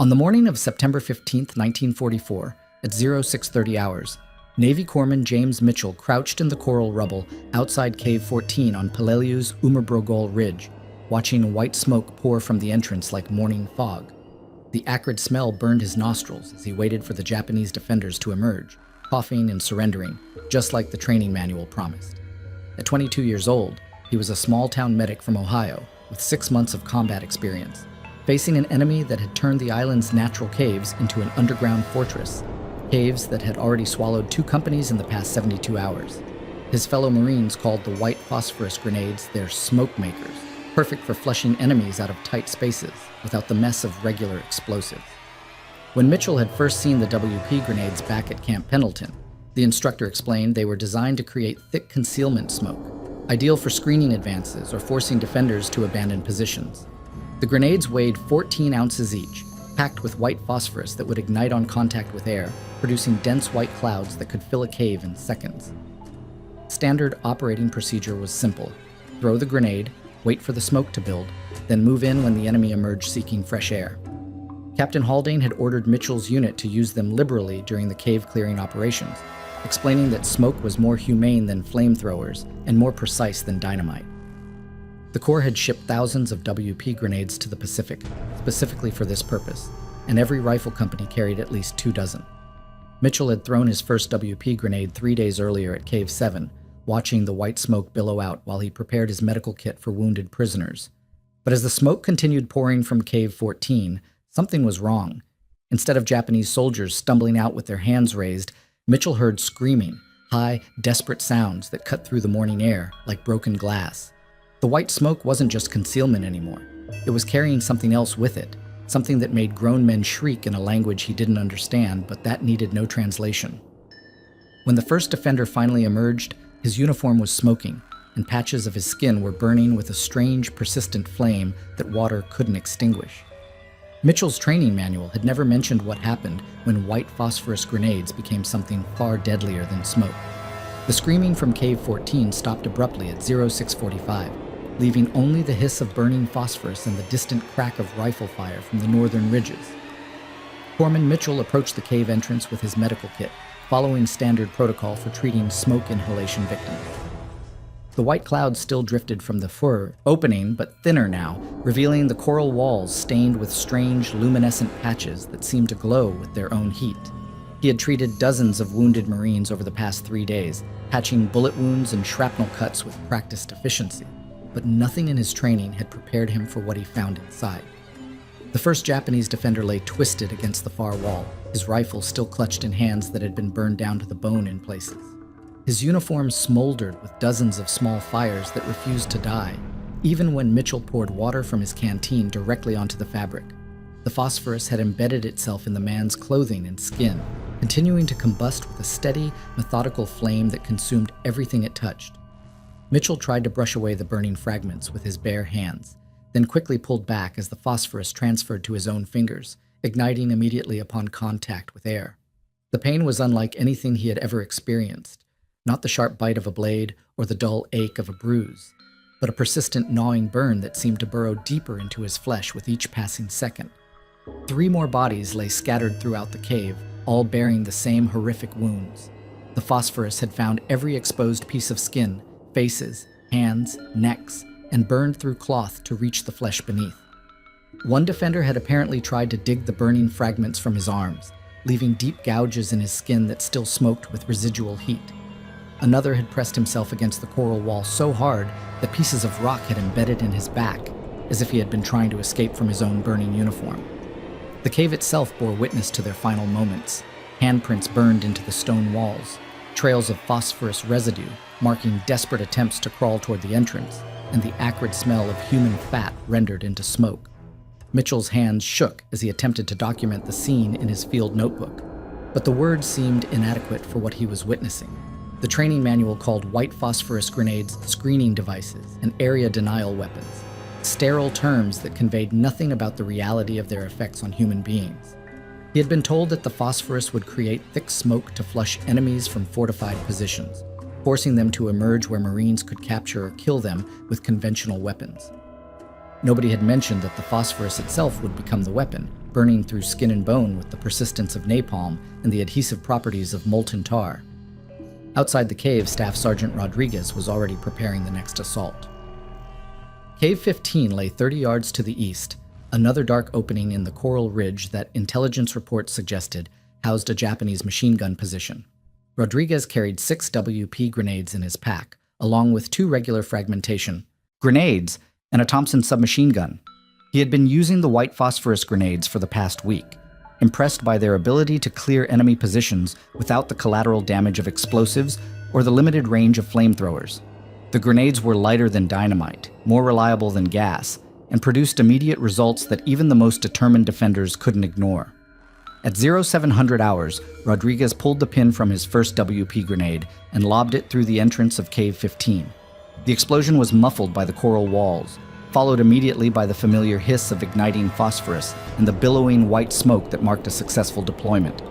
On the morning of September 15, 1944, at 0630 hours, Navy Corpsman James Mitchell crouched in the coral rubble outside Cave 14 on Peleliu's Umerbrogol Ridge, watching white smoke pour from the entrance like morning fog. The acrid smell burned his nostrils as he waited for the Japanese defenders to emerge, coughing and surrendering, just like the training manual promised. At 22 years old, he was a small-town medic from Ohio with 6 months of combat experience, facing an enemy that had turned the island's natural caves into an underground fortress, caves that had already swallowed 2 companies in the past 72 hours. His fellow Marines called the white phosphorus grenades their smoke makers, perfect for flushing enemies out of tight spaces without the mess of regular explosives. When Mitchell had first seen the WP grenades back at Camp Pendleton, the instructor explained they were designed to create thick concealment smoke, ideal for screening advances or forcing defenders to abandon positions. The grenades weighed 14 ounces each, packed with white phosphorus that would ignite on contact with air, producing dense white clouds that could fill a cave in seconds. Standard operating procedure was simple: throw the grenade, wait for the smoke to build, then move in when the enemy emerged seeking fresh air. Captain Haldane had ordered Mitchell's unit to use them liberally during the cave-clearing operations, explaining that smoke was more humane than flamethrowers and more precise than dynamite. The Corps had shipped thousands of WP grenades to the Pacific, specifically for this purpose, and every rifle company carried at least 2 dozen. Mitchell had thrown his first WP grenade 3 days earlier at Cave 7, watching the white smoke billow out while he prepared his medical kit for wounded prisoners. But as the smoke continued pouring from Cave 14, something was wrong. Instead of Japanese soldiers stumbling out with their hands raised, Mitchell heard screaming, high, desperate sounds that cut through the morning air like broken glass. The white smoke wasn't just concealment anymore. It was carrying something else with it, something that made grown men shriek in a language he didn't understand, but that needed no translation. When the first defender finally emerged, his uniform was smoking, and patches of his skin were burning with a strange, persistent flame that water couldn't extinguish. Mitchell's training manual had never mentioned what happened when white phosphorus grenades became something far deadlier than smoke. The screaming from Cave 14 stopped abruptly at 0645, leaving only the hiss of burning phosphorus and the distant crack of rifle fire from the northern ridges. Corpsman Mitchell approached the cave entrance with his medical kit, following standard protocol for treating smoke inhalation victims. The white clouds still drifted from the fur, opening but thinner now, revealing the coral walls stained with strange, luminescent patches that seemed to glow with their own heat. He had treated dozens of wounded Marines over the past 3 days, patching bullet wounds and shrapnel cuts with practiced efficiency, but nothing in his training had prepared him for what he found inside. The first Japanese defender lay twisted against the far wall, his rifle still clutched in hands that had been burned down to the bone in places. His uniform smoldered with dozens of small fires that refused to die, even when Mitchell poured water from his canteen directly onto the fabric. The phosphorus had embedded itself in the man's clothing and skin, continuing to combust with a steady, methodical flame that consumed everything it touched. Mitchell tried to brush away the burning fragments with his bare hands, then quickly pulled back as the phosphorus transferred to his own fingers, igniting immediately upon contact with air. The pain was unlike anything he had ever experienced, not the sharp bite of a blade or the dull ache of a bruise, but a persistent gnawing burn that seemed to burrow deeper into his flesh with each passing second. 3 more bodies lay scattered throughout the cave, all bearing the same horrific wounds. The phosphorus had found every exposed piece of skin, faces, hands, necks, and burned through cloth to reach the flesh beneath. One defender had apparently tried to dig the burning fragments from his arms, leaving deep gouges in his skin that still smoked with residual heat. Another had pressed himself against the coral wall so hard that pieces of rock had embedded in his back, as if he had been trying to escape from his own burning uniform. The cave itself bore witness to their final moments. Handprints burned into the stone walls, trails of phosphorus residue marking desperate attempts to crawl toward the entrance, and the acrid smell of human fat rendered into smoke. Mitchell's hands shook as he attempted to document the scene in his field notebook, but the words seemed inadequate for what he was witnessing. The training manual called white phosphorus grenades screening devices and area denial weapons, sterile terms that conveyed nothing about the reality of their effects on human beings. He had been told that the phosphorus would create thick smoke to flush enemies from fortified positions, forcing them to emerge where Marines could capture or kill them with conventional weapons. Nobody had mentioned that the phosphorus itself would become the weapon, burning through skin and bone with the persistence of napalm and the adhesive properties of molten tar. Outside the cave, Staff Sergeant Rodriguez was already preparing the next assault. Cave 15 lay 30 yards to the east, another dark opening in the coral ridge that intelligence reports suggested housed a Japanese machine gun position. Rodriguez carried 6 WP grenades in his pack, along with 2 regular fragmentation grenades and a Thompson submachine gun. He had been using the white phosphorus grenades for the past week, impressed by their ability to clear enemy positions without the collateral damage of explosives or the limited range of flamethrowers. The grenades were lighter than dynamite, more reliable than gas, and produced immediate results that even the most determined defenders couldn't ignore. At 0700 hours, Rodriguez pulled the pin from his first WP grenade and lobbed it through the entrance of Cave 15. The explosion was muffled by the coral walls, followed immediately by the familiar hiss of igniting phosphorus and the billowing white smoke that marked a successful deployment.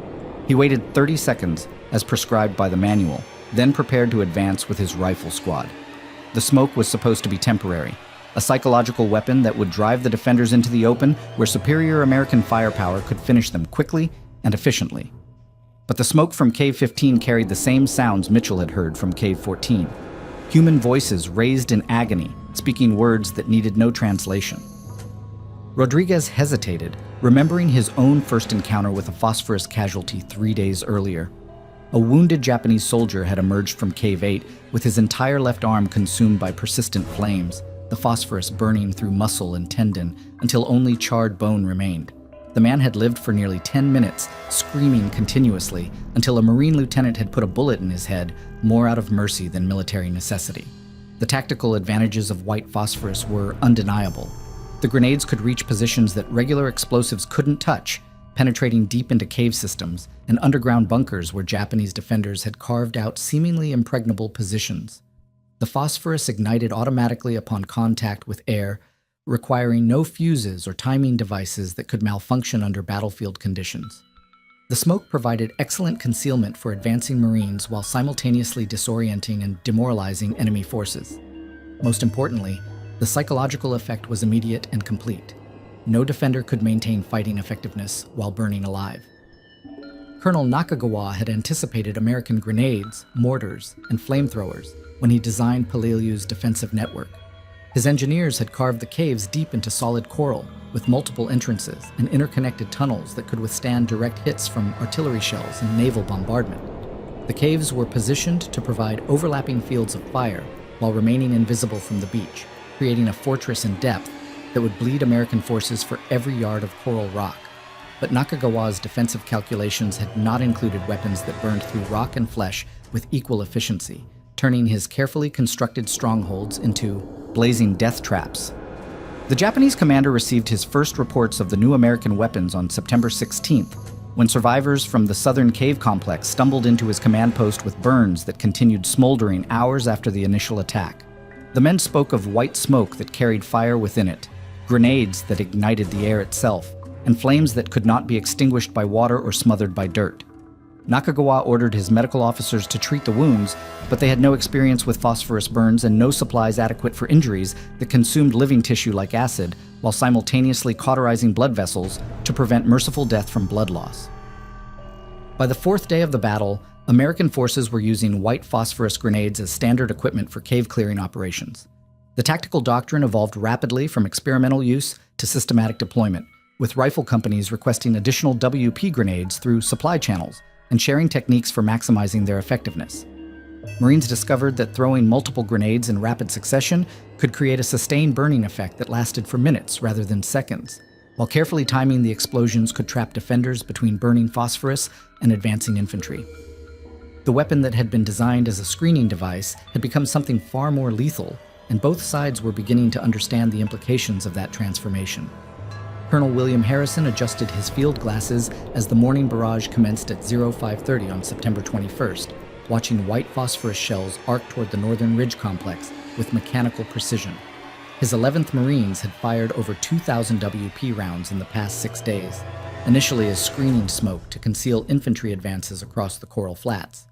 He waited 30 seconds, as prescribed by the manual, then prepared to advance with his rifle squad. The smoke was supposed to be temporary, a psychological weapon that would drive the defenders into the open where superior American firepower could finish them quickly and efficiently. But the smoke from Cave 15 carried the same sounds Mitchell had heard from Cave 14. Human voices raised in agony, speaking words that needed no translation. Rodriguez hesitated, remembering his own first encounter with a phosphorus casualty 3 days earlier. A wounded Japanese soldier had emerged from Cave 8 with his entire left arm consumed by persistent flames, the phosphorus burning through muscle and tendon until only charred bone remained. The man had lived for nearly 10 minutes, screaming continuously, until a Marine lieutenant had put a bullet in his head, more out of mercy than military necessity. The tactical advantages of white phosphorus were undeniable. The grenades could reach positions that regular explosives couldn't touch, penetrating deep into cave systems and underground bunkers where Japanese defenders had carved out seemingly impregnable positions. The phosphorus ignited automatically upon contact with air, requiring no fuses or timing devices that could malfunction under battlefield conditions. The smoke provided excellent concealment for advancing Marines while simultaneously disorienting and demoralizing enemy forces. Most importantly, the psychological effect was immediate and complete. No defender could maintain fighting effectiveness while burning alive. Colonel Nakagawa had anticipated American grenades, mortars, and flamethrowers when he designed Peleliu's defensive network. His engineers had carved the caves deep into solid coral, with multiple entrances and interconnected tunnels that could withstand direct hits from artillery shells and naval bombardment. The caves were positioned to provide overlapping fields of fire while remaining invisible from the beach, creating a fortress in depth that would bleed American forces for every yard of coral rock. But Nakagawa's defensive calculations had not included weapons that burned through rock and flesh with equal efficiency, turning his carefully constructed strongholds into blazing death traps. The Japanese commander received his first reports of the new American weapons on September 16th, when survivors from the southern cave complex stumbled into his command post with burns that continued smoldering hours after the initial attack. The men spoke of white smoke that carried fire within it, grenades that ignited the air itself, and flames that could not be extinguished by water or smothered by dirt. Nakagawa ordered his medical officers to treat the wounds, but they had no experience with phosphorus burns and no supplies adequate for injuries that consumed living tissue like acid, while simultaneously cauterizing blood vessels to prevent merciful death from blood loss. By the 4th day of the battle, American forces were using white phosphorus grenades as standard equipment for cave clearing operations. The tactical doctrine evolved rapidly from experimental use to systematic deployment, with rifle companies requesting additional WP grenades through supply channels and sharing techniques for maximizing their effectiveness. Marines discovered that throwing multiple grenades in rapid succession could create a sustained burning effect that lasted for minutes rather than seconds, while carefully timing the explosions could trap defenders between burning phosphorus and advancing infantry. The weapon that had been designed as a screening device had become something far more lethal, and both sides were beginning to understand the implications of that transformation. Colonel William Harrison adjusted his field glasses as the morning barrage commenced at 0530 on September 21st, watching white phosphorus shells arc toward the northern ridge complex with mechanical precision. His 11th Marines had fired over 2,000 WP rounds in the past 6 days, initially as screening smoke to conceal infantry advances across the Coral Flats.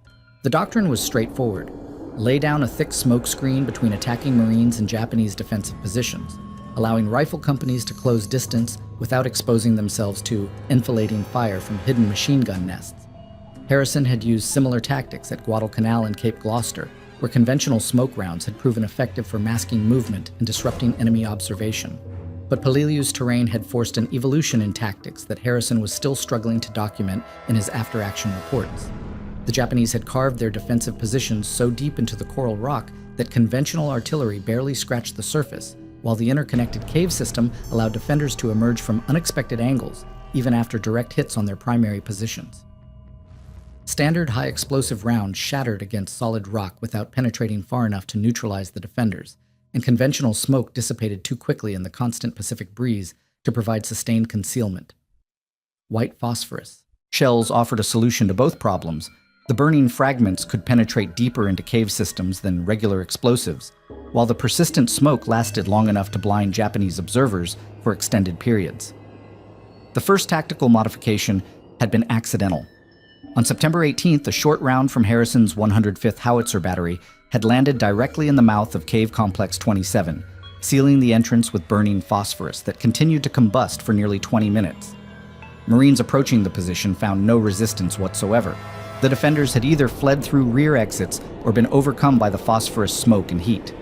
The doctrine was straightforward: lay down a thick smoke screen between attacking Marines and Japanese defensive positions. allowing rifle companies to close distance without exposing themselves to enfilading fire from hidden machine gun nests. Harrison had used similar tactics at Guadalcanal and Cape Gloucester, where conventional smoke rounds had proven effective for masking movement and disrupting enemy observation. But Peleliu's terrain had forced an evolution in tactics that Harrison was still struggling to document in his after-action reports. The Japanese had carved their defensive positions so deep into the coral rock that conventional artillery barely scratched the surface, while the interconnected cave system allowed defenders to emerge from unexpected angles, even after direct hits on their primary positions. Standard high-explosive rounds shattered against solid rock without penetrating far enough to neutralize the defenders, and conventional smoke dissipated too quickly in the constant Pacific breeze to provide sustained concealment. White phosphorus. Shells offered a solution to both problems. The burning fragments could penetrate deeper into cave systems than regular explosives, while the persistent smoke lasted long enough to blind Japanese observers for extended periods. The first tactical modification had been accidental. On September 18th, a short round from Harrison's 105th Howitzer Battery had landed directly in the mouth of Cave Complex 27, sealing the entrance with burning phosphorus that continued to combust for nearly 20 minutes. Marines approaching the position found no resistance whatsoever. The defenders had either fled through rear exits or been overcome by the phosphorus smoke and heat.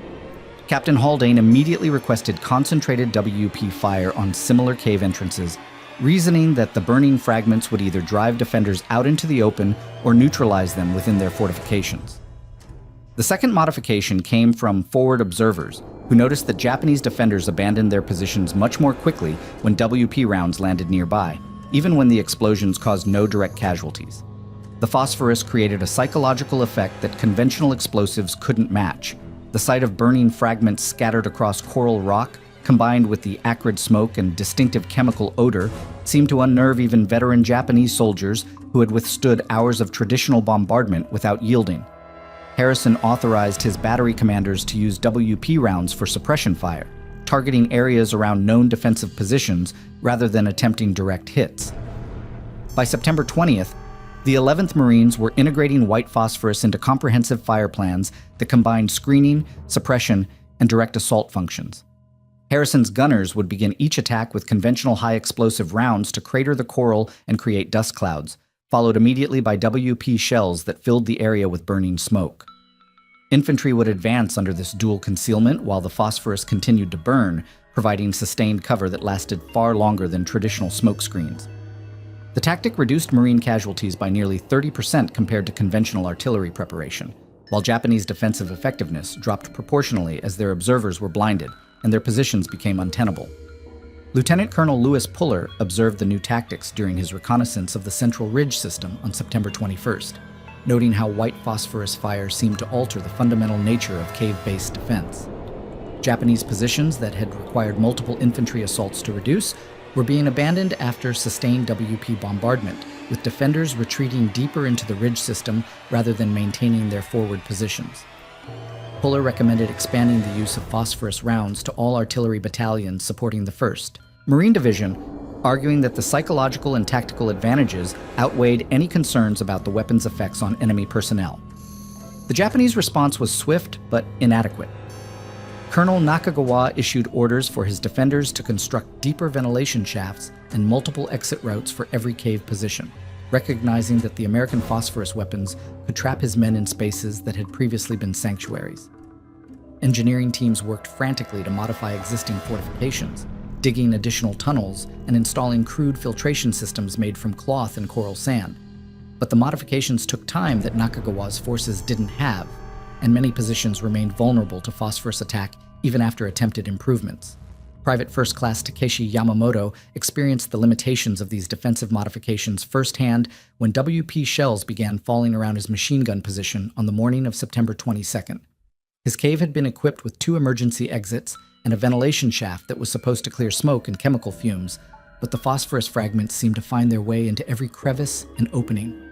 Captain Haldane immediately requested concentrated WP fire on similar cave entrances, reasoning that the burning fragments would either drive defenders out into the open or neutralize them within their fortifications. The second modification came from forward observers, who noticed that Japanese defenders abandoned their positions much more quickly when WP rounds landed nearby, even when the explosions caused no direct casualties. The phosphorus created a psychological effect that conventional explosives couldn't match. The sight of burning fragments scattered across coral rock, combined with the acrid smoke and distinctive chemical odor, seemed to unnerve even veteran Japanese soldiers who had withstood hours of traditional bombardment without yielding. Harrison authorized his battery commanders to use WP rounds for suppression fire, targeting areas around known defensive positions rather than attempting direct hits. By September 20th, the 11th Marines were integrating white phosphorus into comprehensive fire plans that combined screening, suppression, and direct assault functions. Harrison's gunners would begin each attack with conventional high-explosive rounds to crater the coral and create dust clouds, followed immediately by WP shells that filled the area with burning smoke. Infantry would advance under this dual concealment while the phosphorus continued to burn, providing sustained cover that lasted far longer than traditional smoke screens. The tactic reduced Marine casualties by nearly 30% compared to conventional artillery preparation, while Japanese defensive effectiveness dropped proportionally as their observers were blinded and their positions became untenable. Lieutenant Colonel Lewis Puller observed the new tactics during his reconnaissance of the Central Ridge system on September 21st, noting how white phosphorus fire seemed to alter the fundamental nature of cave-based defense. Japanese positions that had required multiple infantry assaults to reduce were being abandoned after sustained WP bombardment, with defenders retreating deeper into the ridge system rather than maintaining their forward positions. Puller recommended expanding the use of phosphorus rounds to all artillery battalions supporting the 1st Marine Division, arguing that the psychological and tactical advantages outweighed any concerns about the weapon's effects on enemy personnel. The Japanese response was swift but inadequate. Colonel Nakagawa issued orders for his defenders to construct deeper ventilation shafts and multiple exit routes for every cave position, recognizing that the American phosphorus weapons could trap his men in spaces that had previously been sanctuaries. Engineering teams worked frantically to modify existing fortifications, digging additional tunnels and installing crude filtration systems made from cloth and coral sand. But the modifications took time that Nakagawa's forces didn't have, and many positions remained vulnerable to phosphorus attack even after attempted improvements. Private First Class Takeshi Yamamoto experienced the limitations of these defensive modifications firsthand when WP shells began falling around his machine gun position on the morning of September 22nd. His cave had been equipped with 2 emergency exits and a ventilation shaft that was supposed to clear smoke and chemical fumes, but the phosphorus fragments seemed to find their way into every crevice and opening.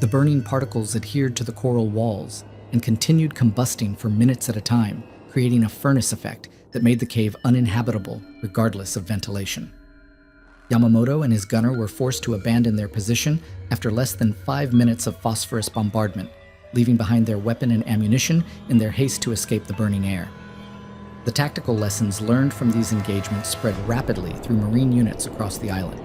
The burning particles adhered to the coral walls and continued combusting for minutes at a time, creating a furnace effect that made the cave uninhabitable regardless of ventilation. Yamamoto and his gunner were forced to abandon their position after less than 5 minutes of phosphorus bombardment, leaving behind their weapon and ammunition in their haste to escape the burning air. The tactical lessons learned from these engagements spread rapidly through Marine units across the island.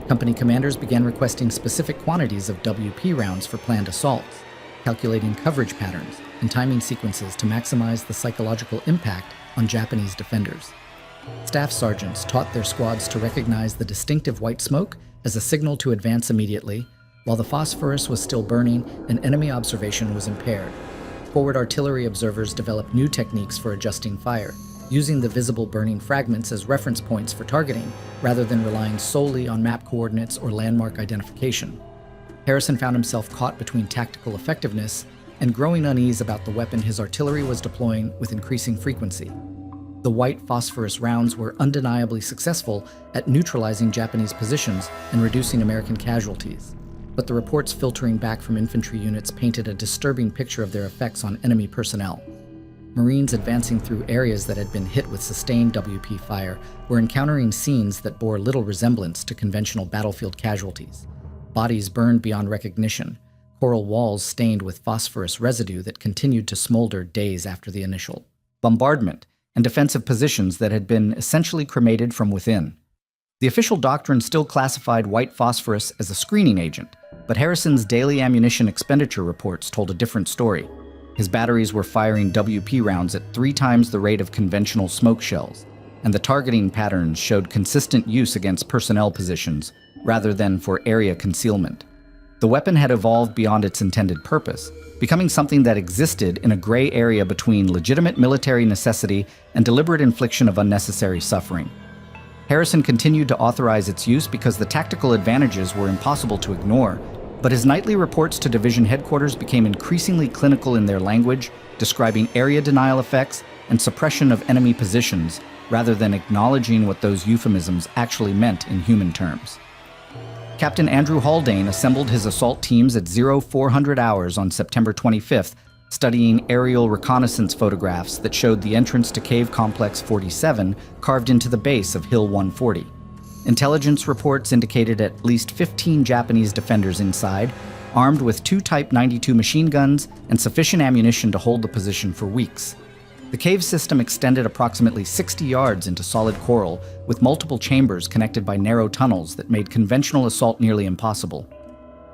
Company commanders began requesting specific quantities of WP rounds for planned assaults, calculating coverage patterns and timing sequences to maximize the psychological impact on Japanese defenders. Staff sergeants taught their squads to recognize the distinctive white smoke as a signal to advance immediately, while the phosphorus was still burning and enemy observation was impaired. Forward artillery observers developed new techniques for adjusting fire, using the visible burning fragments as reference points for targeting, rather than relying solely on map coordinates or landmark identification. Harrison found himself caught between tactical effectiveness and growing unease about the weapon his artillery was deploying with increasing frequency. The white phosphorus rounds were undeniably successful at neutralizing Japanese positions and reducing American casualties, but the reports filtering back from infantry units painted a disturbing picture of their effects on enemy personnel. Marines advancing through areas that had been hit with sustained WP fire were encountering scenes that bore little resemblance to conventional battlefield casualties. Bodies burned beyond recognition, coral walls stained with phosphorus residue that continued to smolder days after the initial bombardment, and defensive positions that had been essentially cremated from within. The official doctrine still classified white phosphorus as a screening agent, but Harrison's daily ammunition expenditure reports told a different story. His batteries were firing WP rounds at 3 times the rate of conventional smoke shells, and the targeting patterns showed consistent use against personnel positions rather than for area concealment. The weapon had evolved beyond its intended purpose, becoming something that existed in a gray area between legitimate military necessity and deliberate infliction of unnecessary suffering. Harrison continued to authorize its use because the tactical advantages were impossible to ignore, but his nightly reports to division headquarters became increasingly clinical in their language, describing area denial effects and suppression of enemy positions, rather than acknowledging what those euphemisms actually meant in human terms. Captain Andrew Haldane assembled his assault teams at 0400 hours on September 25th, studying aerial reconnaissance photographs that showed the entrance to Cave Complex 47 carved into the base of Hill 140. Intelligence reports indicated at least 15 Japanese defenders inside, armed with 2 Type 92 machine guns and sufficient ammunition to hold the position for weeks. The cave system extended approximately 60 yards into solid coral, with multiple chambers connected by narrow tunnels that made conventional assault nearly impossible.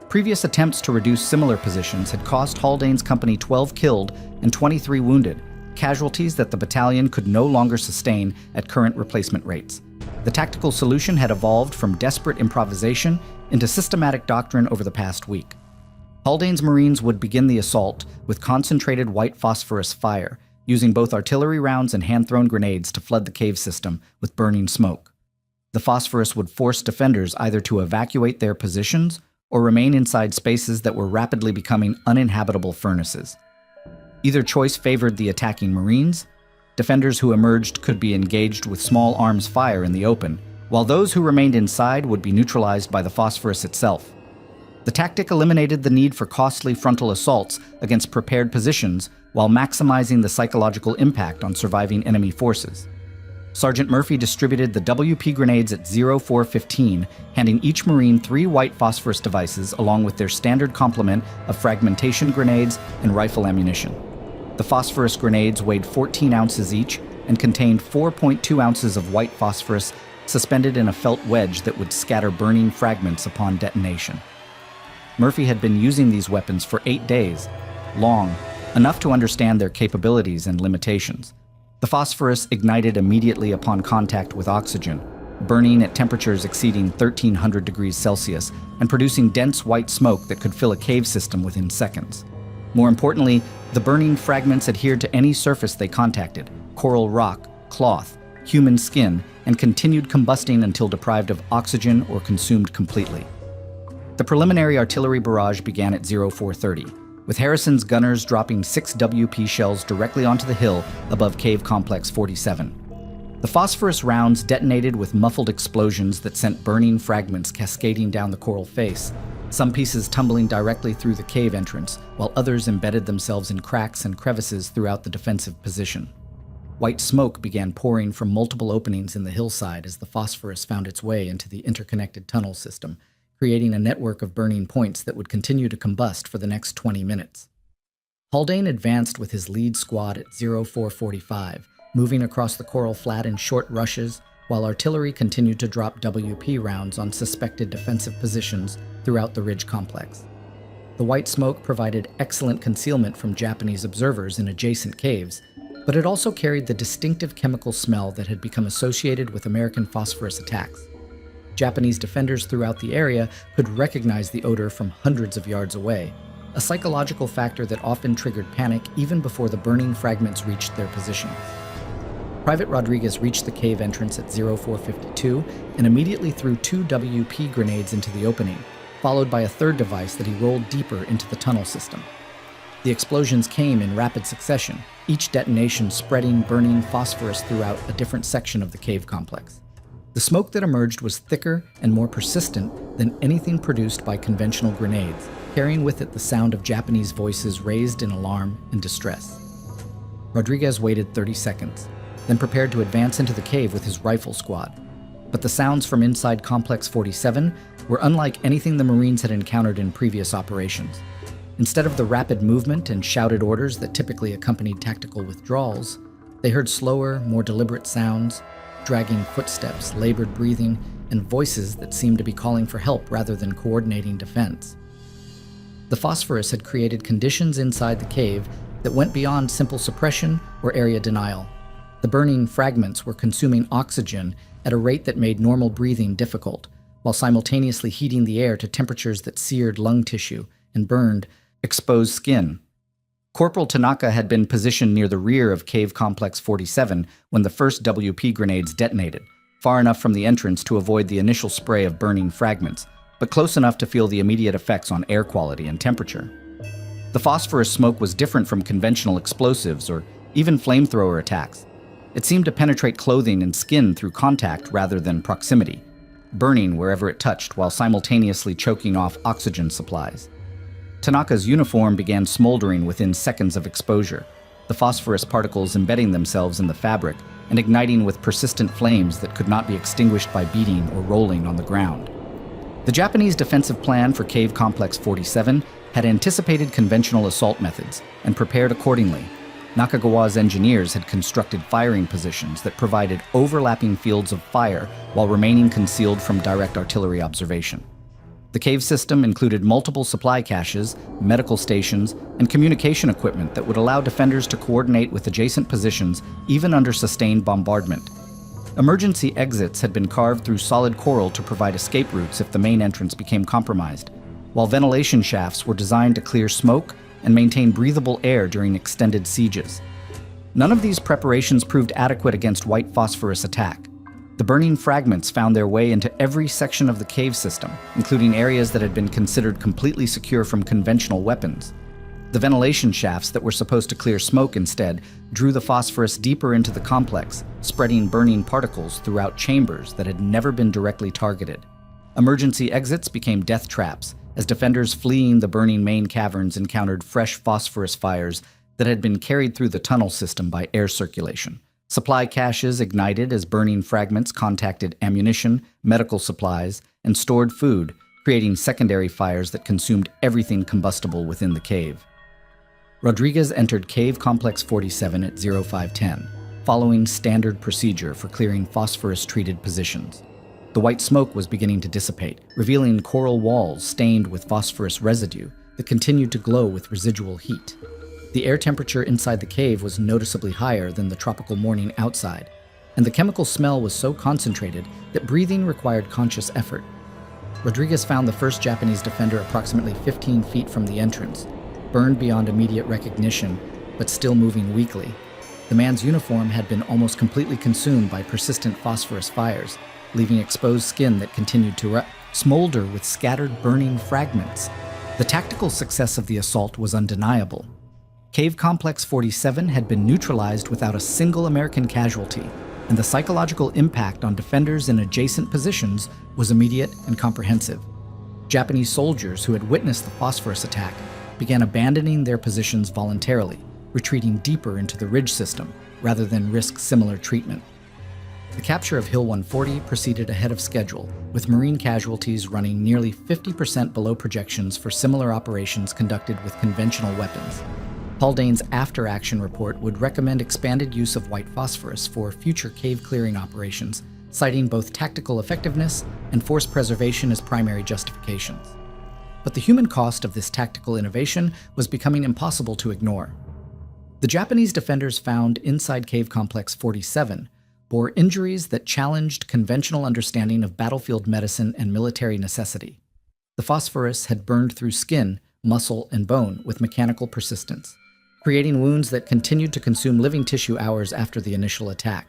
Previous attempts to reduce similar positions had cost Haldane's company 12 killed and 23 wounded, casualties that the battalion could no longer sustain at current replacement rates. The tactical solution had evolved from desperate improvisation into systematic doctrine over the past week. Haldane's Marines would begin the assault with concentrated white phosphorus fire, using both artillery rounds and hand-thrown grenades to flood the cave system with burning smoke. The phosphorus would force defenders either to evacuate their positions or remain inside spaces that were rapidly becoming uninhabitable furnaces. Either choice favored the attacking Marines. Defenders who emerged could be engaged with small arms fire in the open, while those who remained inside would be neutralized by the phosphorus itself. The tactic eliminated the need for costly frontal assaults against prepared positions while maximizing the psychological impact on surviving enemy forces. Sergeant Murphy distributed the WP grenades at 0415, handing each Marine 3 white phosphorus devices along with their standard complement of fragmentation grenades and rifle ammunition. The phosphorus grenades weighed 14 ounces each and contained 4.2 ounces of white phosphorus suspended in a felt wedge that would scatter burning fragments upon detonation. Murphy had been using these weapons for 8 days, long, enough to understand their capabilities and limitations. The phosphorus ignited immediately upon contact with oxygen, burning at temperatures exceeding 1300 degrees Celsius and producing dense white smoke that could fill a cave system within seconds. More importantly, the burning fragments adhered to any surface they contacted: coral rock, cloth, human skin, and continued combusting until deprived of oxygen or consumed completely. The preliminary artillery barrage began at 0430, with Harrison's gunners dropping 6 WP shells directly onto the hill above Cave Complex 47. The phosphorus rounds detonated with muffled explosions that sent burning fragments cascading down the coral face, some pieces tumbling directly through the cave entrance, while others embedded themselves in cracks and crevices throughout the defensive position. White smoke began pouring from multiple openings in the hillside as the phosphorus found its way into the interconnected tunnel system, creating a network of burning points that would continue to combust for the next 20 minutes. Haldane advanced with his lead squad at 0445, moving across the coral flat in short rushes, while artillery continued to drop WP rounds on suspected defensive positions throughout the ridge complex. The white smoke provided excellent concealment from Japanese observers in adjacent caves, but it also carried the distinctive chemical smell that had become associated with American phosphorus attacks. Japanese defenders throughout the area could recognize the odor from hundreds of yards away, a psychological factor that often triggered panic even before the burning fragments reached their positions. Private Rodriguez reached the cave entrance at 0452 and immediately threw 2 WP grenades into the opening, followed by a third device that he rolled deeper into the tunnel system. The explosions came in rapid succession, each detonation spreading burning phosphorus throughout a different section of the cave complex. The smoke that emerged was thicker and more persistent than anything produced by conventional grenades, carrying with it the sound of Japanese voices raised in alarm and distress. Rodriguez waited 30 seconds, then prepared to advance into the cave with his rifle squad. But the sounds from inside Complex 47 were unlike anything the Marines had encountered in previous operations. Instead of the rapid movement and shouted orders that typically accompanied tactical withdrawals, they heard slower, more deliberate sounds, dragging footsteps, labored breathing, and voices that seemed to be calling for help rather than coordinating defense. The phosphorus had created conditions inside the cave that went beyond simple suppression or area denial. The burning fragments were consuming oxygen at a rate that made normal breathing difficult, while simultaneously heating the air to temperatures that seared lung tissue and burned exposed skin. Corporal Tanaka had been positioned near the rear of Cave Complex 47 when the first WP grenades detonated, far enough from the entrance to avoid the initial spray of burning fragments, but close enough to feel the immediate effects on air quality and temperature. The phosphorus smoke was different from conventional explosives or even flamethrower attacks. It seemed to penetrate clothing and skin through contact rather than proximity, burning wherever it touched while simultaneously choking off oxygen supplies. Tanaka's uniform began smoldering within seconds of exposure, the phosphorus particles embedding themselves in the fabric and igniting with persistent flames that could not be extinguished by beating or rolling on the ground. The Japanese defensive plan for Cave Complex 47 had anticipated conventional assault methods and prepared accordingly. Nakagawa's engineers had constructed firing positions that provided overlapping fields of fire while remaining concealed from direct artillery observation. The cave system included multiple supply caches, medical stations, and communication equipment that would allow defenders to coordinate with adjacent positions even under sustained bombardment. Emergency exits had been carved through solid coral to provide escape routes if the main entrance became compromised, while ventilation shafts were designed to clear smoke and maintain breathable air during extended sieges. None of these preparations proved adequate against white phosphorus attack. The burning fragments found their way into every section of the cave system, including areas that had been considered completely secure from conventional weapons. The ventilation shafts that were supposed to clear smoke instead drew the phosphorus deeper into the complex, spreading burning particles throughout chambers that had never been directly targeted. Emergency exits became death traps, as defenders fleeing the burning main caverns encountered fresh phosphorus fires that had been carried through the tunnel system by air circulation. Supply caches ignited as burning fragments contacted ammunition, medical supplies, and stored food, creating secondary fires that consumed everything combustible within the cave. Rodriguez entered Cave Complex 47 at 0510, following standard procedure for clearing phosphorus-treated positions. The white smoke was beginning to dissipate, revealing coral walls stained with phosphorus residue that continued to glow with residual heat. The air temperature inside the cave was noticeably higher than the tropical morning outside, and the chemical smell was so concentrated that breathing required conscious effort. Rodriguez found the first Japanese defender approximately 15 feet from the entrance, burned beyond immediate recognition, but still moving weakly. The man's uniform had been almost completely consumed by persistent phosphorus fires, leaving exposed skin that continued to smolder with scattered burning fragments. The tactical success of the assault was undeniable. Cave Complex 47 had been neutralized without a single American casualty, and the psychological impact on defenders in adjacent positions was immediate and comprehensive. Japanese soldiers who had witnessed the phosphorus attack began abandoning their positions voluntarily, retreating deeper into the ridge system rather than risk similar treatment. The capture of Hill 140 proceeded ahead of schedule, with Marine casualties running nearly 50% below projections for similar operations conducted with conventional weapons. Haldane's after-action report would recommend expanded use of white phosphorus for future cave-clearing operations, citing both tactical effectiveness and force preservation as primary justifications. But the human cost of this tactical innovation was becoming impossible to ignore. The Japanese defenders found inside Cave Complex 47 bore injuries that challenged conventional understanding of battlefield medicine and military necessity. The phosphorus had burned through skin, muscle, and bone with mechanical persistence, creating wounds that continued to consume living tissue hours after the initial attack.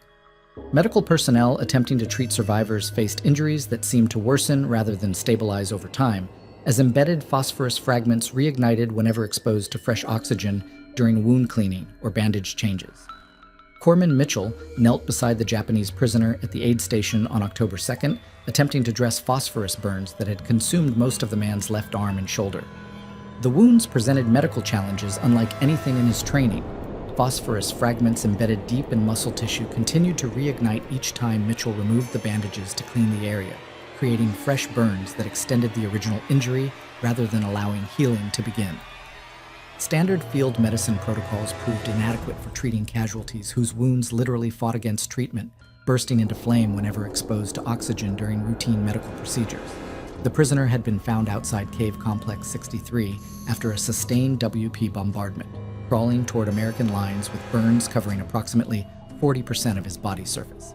Medical personnel attempting to treat survivors faced injuries that seemed to worsen rather than stabilize over time, as embedded phosphorus fragments reignited whenever exposed to fresh oxygen during wound cleaning or bandage changes. Corpsman Mitchell knelt beside the Japanese prisoner at the aid station on October 2nd, attempting to dress phosphorus burns that had consumed most of the man's left arm and shoulder. The wounds presented medical challenges unlike anything in his training. Phosphorus fragments embedded deep in muscle tissue continued to reignite each time Mitchell removed the bandages to clean the area, creating fresh burns that extended the original injury rather than allowing healing to begin. Standard field medicine protocols proved inadequate for treating casualties whose wounds literally fought against treatment, bursting into flame whenever exposed to oxygen during routine medical procedures. The prisoner had been found outside Cave Complex 63 after a sustained WP bombardment, crawling toward American lines with burns covering approximately 40% of his body surface.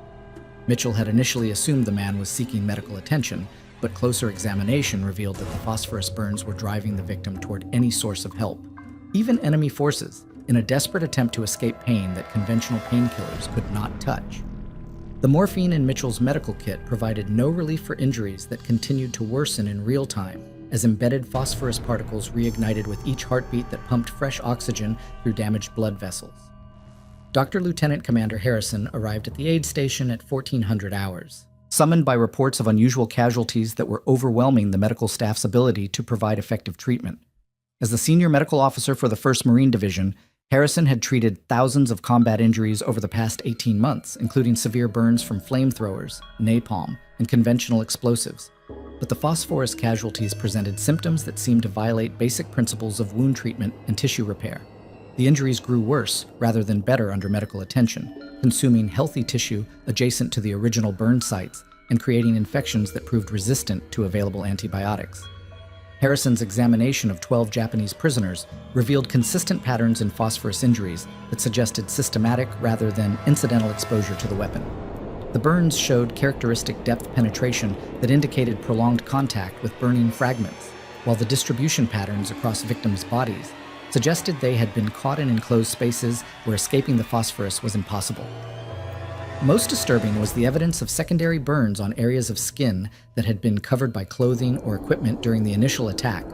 Mitchell had initially assumed the man was seeking medical attention, but closer examination revealed that the phosphorus burns were driving the victim toward any source of help, even enemy forces, in a desperate attempt to escape pain that conventional painkillers could not touch. The morphine in Mitchell's medical kit provided no relief for injuries that continued to worsen in real time, as embedded phosphorus particles reignited with each heartbeat that pumped fresh oxygen through damaged blood vessels. Dr. Lieutenant Commander Harrison arrived at the aid station at 1400 hours, summoned by reports of unusual casualties that were overwhelming the medical staff's ability to provide effective treatment. As the senior medical officer for the 1st Marine Division, Harrison had treated thousands of combat injuries over the past 18 months, including severe burns from flamethrowers, napalm, and conventional explosives. But the phosphorus casualties presented symptoms that seemed to violate basic principles of wound treatment and tissue repair. The injuries grew worse rather than better under medical attention, consuming healthy tissue adjacent to the original burn sites and creating infections that proved resistant to available antibiotics. Harrison's examination of 12 Japanese prisoners revealed consistent patterns in phosphorus injuries that suggested systematic rather than incidental exposure to the weapon. The burns showed characteristic depth penetration that indicated prolonged contact with burning fragments, while the distribution patterns across victims' bodies suggested they had been caught in enclosed spaces where escaping the phosphorus was impossible. Most disturbing was the evidence of secondary burns on areas of skin that had been covered by clothing or equipment during the initial attack.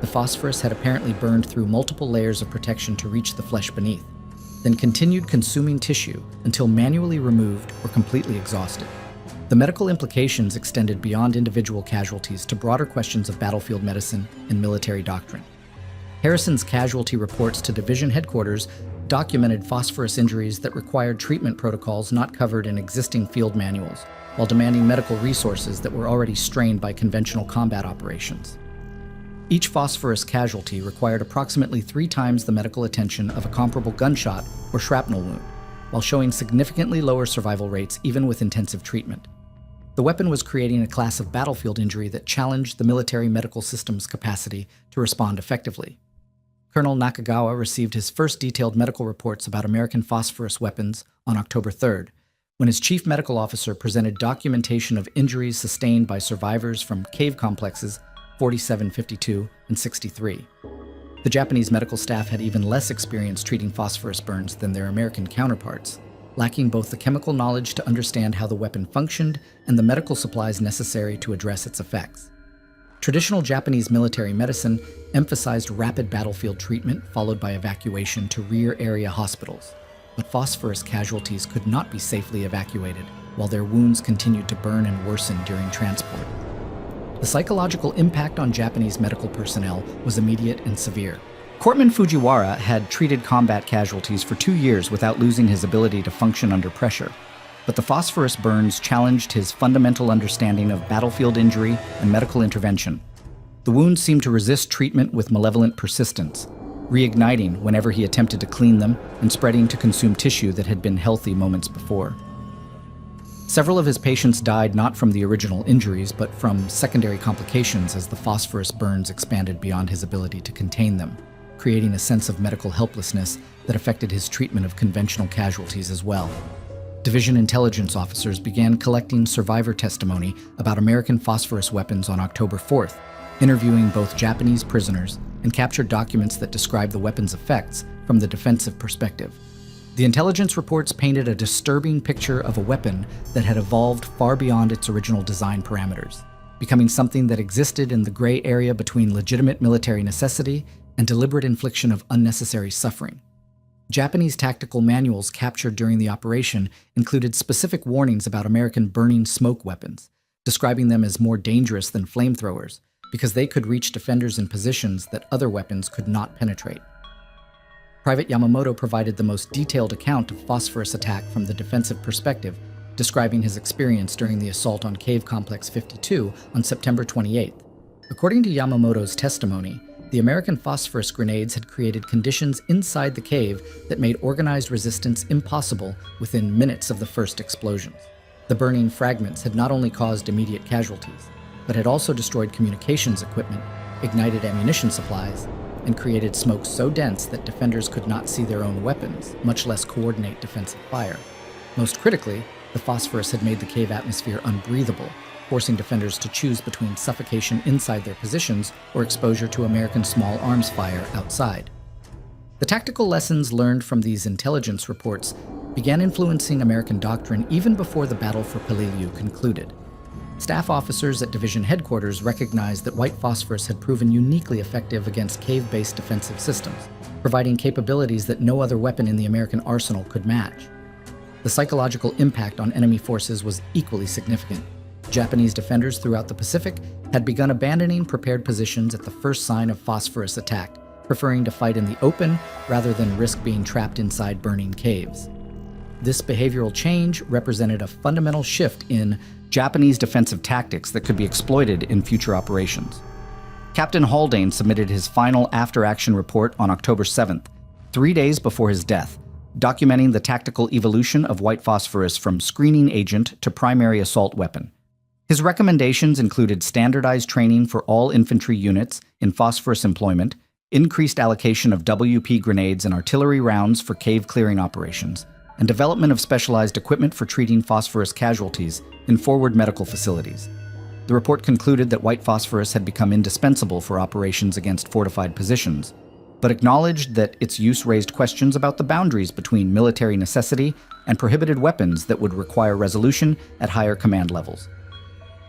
The phosphorus had apparently burned through multiple layers of protection to reach the flesh beneath, then continued consuming tissue until manually removed or completely exhausted. The medical implications extended beyond individual casualties to broader questions of battlefield medicine and military doctrine. Harrison's casualty reports to division headquarters documented phosphorus injuries that required treatment protocols not covered in existing field manuals, while demanding medical resources that were already strained by conventional combat operations. Each phosphorus casualty required approximately 3 times the medical attention of a comparable gunshot or shrapnel wound, while showing significantly lower survival rates even with intensive treatment. The weapon was creating a class of battlefield injury that challenged the military medical system's capacity to respond effectively. Colonel Nakagawa received his first detailed medical reports about American phosphorus weapons on October 3rd, when his chief medical officer presented documentation of injuries sustained by survivors from cave complexes 47, 52, and 63. The Japanese medical staff had even less experience treating phosphorus burns than their American counterparts, lacking both the chemical knowledge to understand how the weapon functioned and the medical supplies necessary to address its effects. Traditional Japanese military medicine emphasized rapid battlefield treatment followed by evacuation to rear area hospitals, but phosphorus casualties could not be safely evacuated while their wounds continued to burn and worsen during transport. The psychological impact on Japanese medical personnel was immediate and severe. Corpsman Fujiwara had treated combat casualties for 2 years without losing his ability to function under pressure, but the phosphorus burns challenged his fundamental understanding of battlefield injury and medical intervention. The wounds seemed to resist treatment with malevolent persistence, reigniting whenever he attempted to clean them and spreading to consume tissue that had been healthy moments before. Several of his patients died not from the original injuries, but from secondary complications as the phosphorus burns expanded beyond his ability to contain them, creating a sense of medical helplessness that affected his treatment of conventional casualties as well. Division intelligence officers began collecting survivor testimony about American phosphorus weapons on October 4th, interviewing both Japanese prisoners, and captured documents that describe the weapon's effects from the defensive perspective. The intelligence reports painted a disturbing picture of a weapon that had evolved far beyond its original design parameters, becoming something that existed in the gray area between legitimate military necessity and deliberate infliction of unnecessary suffering. Japanese tactical manuals captured during the operation included specific warnings about American burning smoke weapons, describing them as more dangerous than flamethrowers because they could reach defenders in positions that other weapons could not penetrate. Private Yamamoto provided the most detailed account of phosphorus attack from the defensive perspective, describing his experience during the assault on Cave Complex 52 on September 28th. According to Yamamoto's testimony, the American phosphorus grenades had created conditions inside the cave that made organized resistance impossible within minutes of the first explosions. The burning fragments had not only caused immediate casualties, but had also destroyed communications equipment, ignited ammunition supplies, and created smoke so dense that defenders could not see their own weapons, much less coordinate defensive fire. Most critically, the phosphorus had made the cave atmosphere unbreathable, forcing defenders to choose between suffocation inside their positions or exposure to American small arms fire outside. The tactical lessons learned from these intelligence reports began influencing American doctrine even before the Battle for Peleliu concluded. Staff officers at division headquarters recognized that white phosphorus had proven uniquely effective against cave-based defensive systems, providing capabilities that no other weapon in the American arsenal could match. The psychological impact on enemy forces was equally significant. Japanese defenders throughout the Pacific had begun abandoning prepared positions at the first sign of phosphorus attack, preferring to fight in the open rather than risk being trapped inside burning caves. This behavioral change represented a fundamental shift in Japanese defensive tactics that could be exploited in future operations. Captain Haldane submitted his final after-action report on October 7th, 3 days before his death, documenting the tactical evolution of white phosphorus from screening agent to primary assault weapon. His recommendations included standardized training for all infantry units in phosphorus employment, increased allocation of WP grenades and artillery rounds for cave-clearing operations, and development of specialized equipment for treating phosphorus casualties in forward medical facilities. The report concluded that white phosphorus had become indispensable for operations against fortified positions, but acknowledged that its use raised questions about the boundaries between military necessity and prohibited weapons that would require resolution at higher command levels.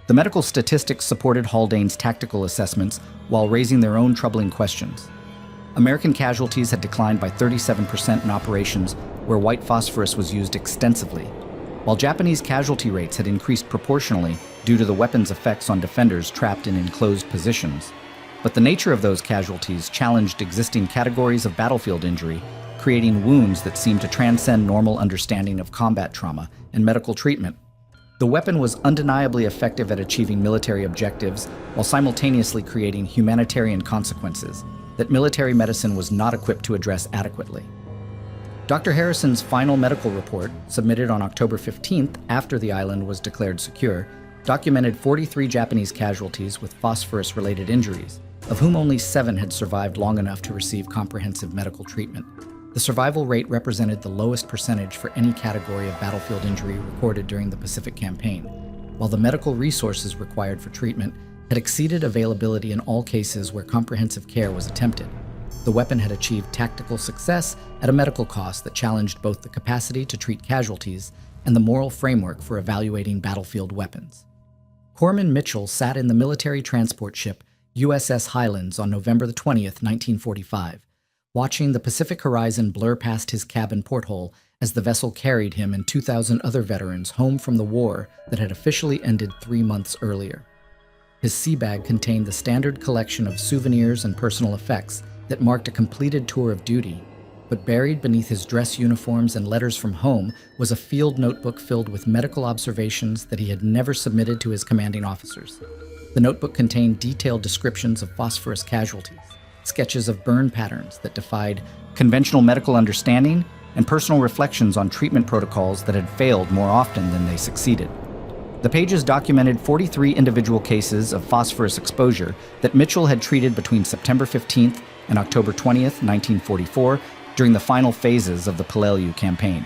The medical statistics supported Haldane's tactical assessments while raising their own troubling questions. American casualties had declined by 37% in operations where white phosphorus was used extensively, while Japanese casualty rates had increased proportionally due to the weapon's effects on defenders trapped in enclosed positions. But the nature of those casualties challenged existing categories of battlefield injury, creating wounds that seemed to transcend normal understanding of combat trauma and medical treatment. The weapon was undeniably effective at achieving military objectives while simultaneously creating humanitarian consequences that military medicine was not equipped to address adequately. Dr. Harrison's final medical report, submitted on October 15th after the island was declared secure, documented 43 Japanese casualties with phosphorus-related injuries, of whom only 7 had survived long enough to receive comprehensive medical treatment. The survival rate represented the lowest percentage for any category of battlefield injury recorded during the Pacific Campaign, while the medical resources required for treatment had exceeded availability in all cases where comprehensive care was attempted. The weapon had achieved tactical success at a medical cost that challenged both the capacity to treat casualties and the moral framework for evaluating battlefield weapons. Corpsman Mitchell sat in the military transport ship USS Highlands on November 20th, 1945, watching the Pacific horizon blur past his cabin porthole as the vessel carried him and 2,000 other veterans home from the war that had officially ended 3 months earlier. His sea bag contained the standard collection of souvenirs and personal effects that marked a completed tour of duty, but buried beneath his dress uniforms and letters from home was a field notebook filled with medical observations that he had never submitted to his commanding officers. The notebook contained detailed descriptions of phosphorus casualties, sketches of burn patterns that defied conventional medical understanding and personal reflections on treatment protocols that had failed more often than they succeeded. The pages documented 43 individual cases of phosphorus exposure that Mitchell had treated between September 15th and October 20th, 1944, during the final phases of the Peleliu campaign.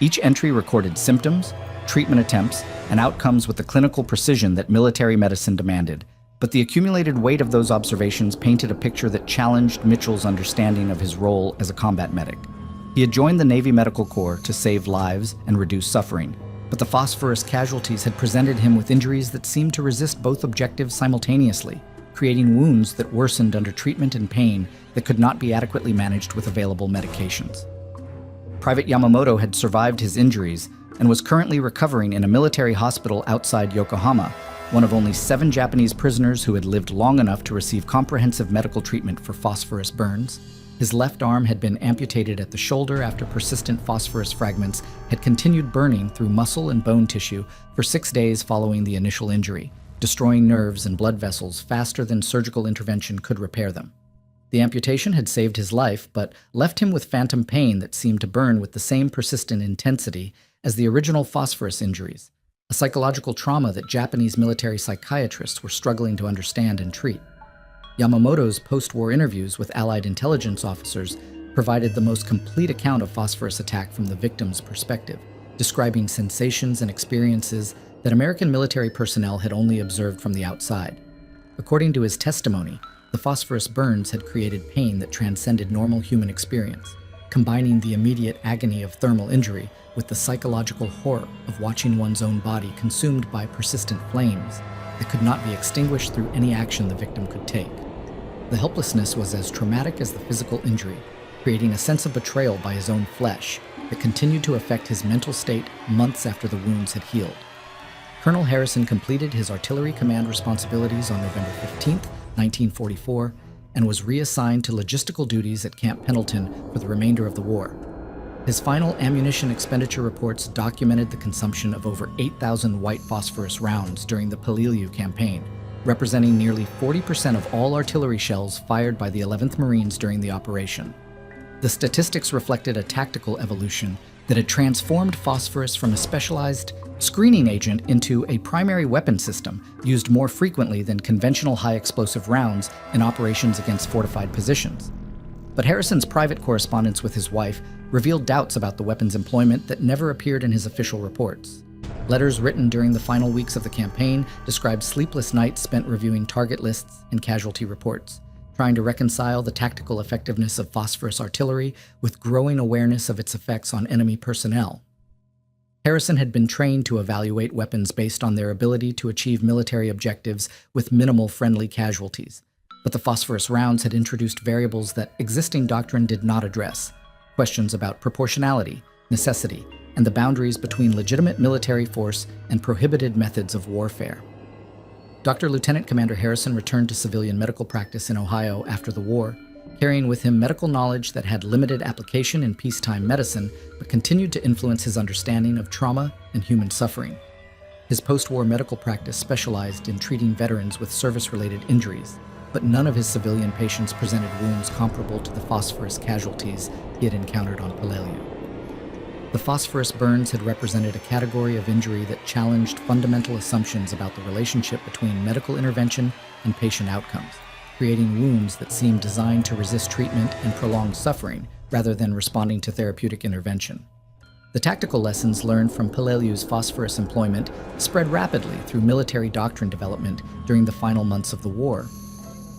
Each entry recorded symptoms, treatment attempts, and outcomes with the clinical precision that military medicine demanded, but the accumulated weight of those observations painted a picture that challenged Mitchell's understanding of his role as a combat medic. He had joined the Navy Medical Corps to save lives and reduce suffering, but the phosphorus casualties had presented him with injuries that seemed to resist both objectives simultaneously, creating wounds that worsened under treatment and pain that could not be adequately managed with available medications. Private Yamamoto had survived his injuries and was currently recovering in a military hospital outside Yokohama, one of only 7 Japanese prisoners who had lived long enough to receive comprehensive medical treatment for phosphorus burns. His left arm had been amputated at the shoulder after persistent phosphorus fragments had continued burning through muscle and bone tissue for 6 days following the initial injury, destroying nerves and blood vessels faster than surgical intervention could repair them. The amputation had saved his life, but left him with phantom pain that seemed to burn with the same persistent intensity as the original phosphorus injuries, a psychological trauma that Japanese military psychiatrists were struggling to understand and treat. Yamamoto's post-war interviews with Allied intelligence officers provided the most complete account of phosphorus attack from the victim's perspective, describing sensations and experiences that American military personnel had only observed from the outside. According to his testimony, the phosphorus burns had created pain that transcended normal human experience, combining the immediate agony of thermal injury with the psychological horror of watching one's own body consumed by persistent flames that could not be extinguished through any action the victim could take. The helplessness was as traumatic as the physical injury, creating a sense of betrayal by his own flesh that continued to affect his mental state months after the wounds had healed. Colonel Harrison completed his artillery command responsibilities on November 15, 1944, and was reassigned to logistical duties at Camp Pendleton for the remainder of the war. His final ammunition expenditure reports documented the consumption of over 8,000 white phosphorus rounds during the Peleliu campaign, representing nearly 40% of all artillery shells fired by the 11th Marines during the operation. The statistics reflected a tactical evolution that had transformed phosphorus from a specialized screening agent into a primary weapon system used more frequently than conventional high-explosive rounds in operations against fortified positions. But Harrison's private correspondence with his wife revealed doubts about the weapon's employment that never appeared in his official reports. Letters written during the final weeks of the campaign described sleepless nights spent reviewing target lists and casualty reports, trying to reconcile the tactical effectiveness of phosphorus artillery with growing awareness of its effects on enemy personnel. Harrison had been trained to evaluate weapons based on their ability to achieve military objectives with minimal friendly casualties, but the phosphorus rounds had introduced variables that existing doctrine did not address, questions about proportionality, necessity, and the boundaries between legitimate military force and prohibited methods of warfare. Dr. Lieutenant Commander Harrison returned to civilian medical practice in Ohio after the war, carrying with him medical knowledge that had limited application in peacetime medicine, but continued to influence his understanding of trauma and human suffering. His post-war medical practice specialized in treating veterans with service-related injuries, but none of his civilian patients presented wounds comparable to the phosphorus casualties he had encountered on Peleliu. The phosphorus burns had represented a category of injury that challenged fundamental assumptions about the relationship between medical intervention and patient outcomes, creating wounds that seemed designed to resist treatment and prolong suffering rather than responding to therapeutic intervention. The tactical lessons learned from Peleliu's phosphorus employment spread rapidly through military doctrine development during the final months of the war.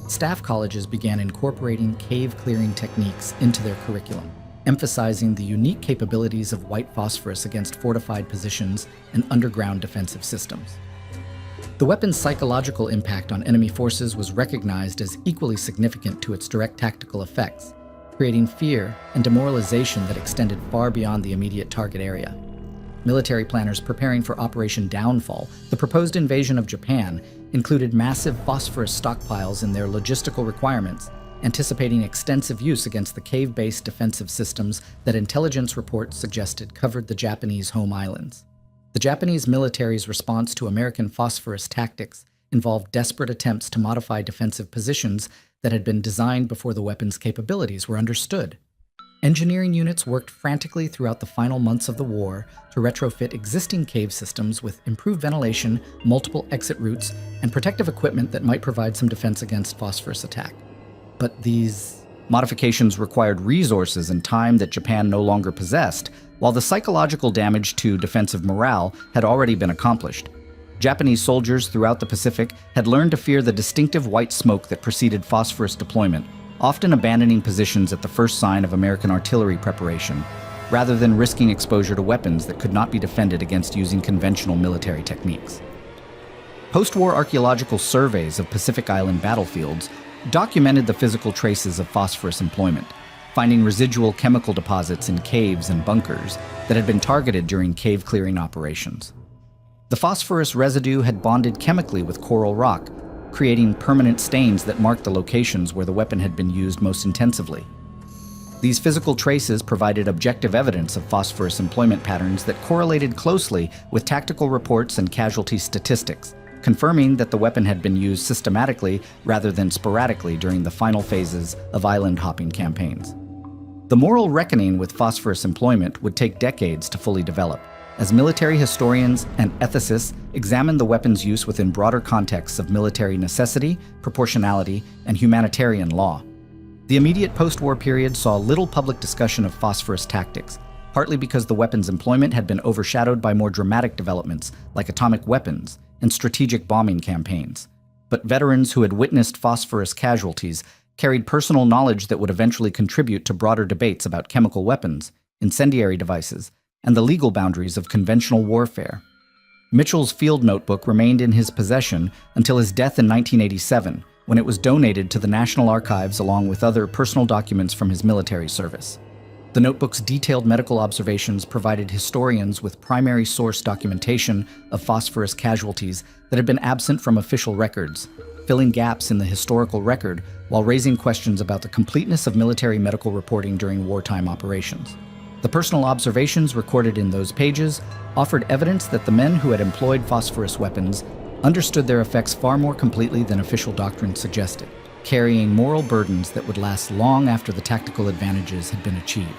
Staff colleges began incorporating cave-clearing techniques into their curriculum, emphasizing the unique capabilities of white phosphorus against fortified positions and underground defensive systems. The weapon's psychological impact on enemy forces was recognized as equally significant to its direct tactical effects, creating fear and demoralization that extended far beyond the immediate target area. Military planners preparing for Operation Downfall, the proposed invasion of Japan, included massive phosphorus stockpiles in their logistical requirements, anticipating extensive use against the cave-based defensive systems that intelligence reports suggested covered the Japanese home islands. The Japanese military's response to American phosphorus tactics involved desperate attempts to modify defensive positions that had been designed before the weapon's capabilities were understood. Engineering units worked frantically throughout the final months of the war to retrofit existing cave systems with improved ventilation, multiple exit routes, and protective equipment that might provide some defense against phosphorus attack. But these modifications required resources and time that Japan no longer possessed, while the psychological damage to defensive morale had already been accomplished. Japanese soldiers throughout the Pacific had learned to fear the distinctive white smoke that preceded phosphorus deployment, often abandoning positions at the first sign of American artillery preparation, rather than risking exposure to weapons that could not be defended against using conventional military techniques. Post-war archaeological surveys of Pacific Island battlefields documented the physical traces of phosphorus employment, finding residual chemical deposits in caves and bunkers that had been targeted during cave-clearing operations. The phosphorus residue had bonded chemically with coral rock, creating permanent stains that marked the locations where the weapon had been used most intensively. These physical traces provided objective evidence of phosphorus employment patterns that correlated closely with tactical reports and casualty statistics, confirming that the weapon had been used systematically rather than sporadically during the final phases of island-hopping campaigns. The moral reckoning with phosphorus employment would take decades to fully develop, as military historians and ethicists examined the weapon's use within broader contexts of military necessity, proportionality, and humanitarian law. The immediate post-war period saw little public discussion of phosphorus tactics, partly because the weapon's employment had been overshadowed by more dramatic developments like atomic weapons and strategic bombing campaigns. But veterans who had witnessed phosphorus casualties carried personal knowledge that would eventually contribute to broader debates about chemical weapons, incendiary devices, and the legal boundaries of conventional warfare. Mitchell's field notebook remained in his possession until his death in 1987, when it was donated to the National Archives along with other personal documents from his military service. The notebook's detailed medical observations provided historians with primary source documentation of phosphorus casualties that had been absent from official records, filling gaps in the historical record while raising questions about the completeness of military medical reporting during wartime operations. The personal observations recorded in those pages offered evidence that the men who had employed phosphorus weapons understood their effects far more completely than official doctrine suggested, carrying moral burdens that would last long after the tactical advantages had been achieved.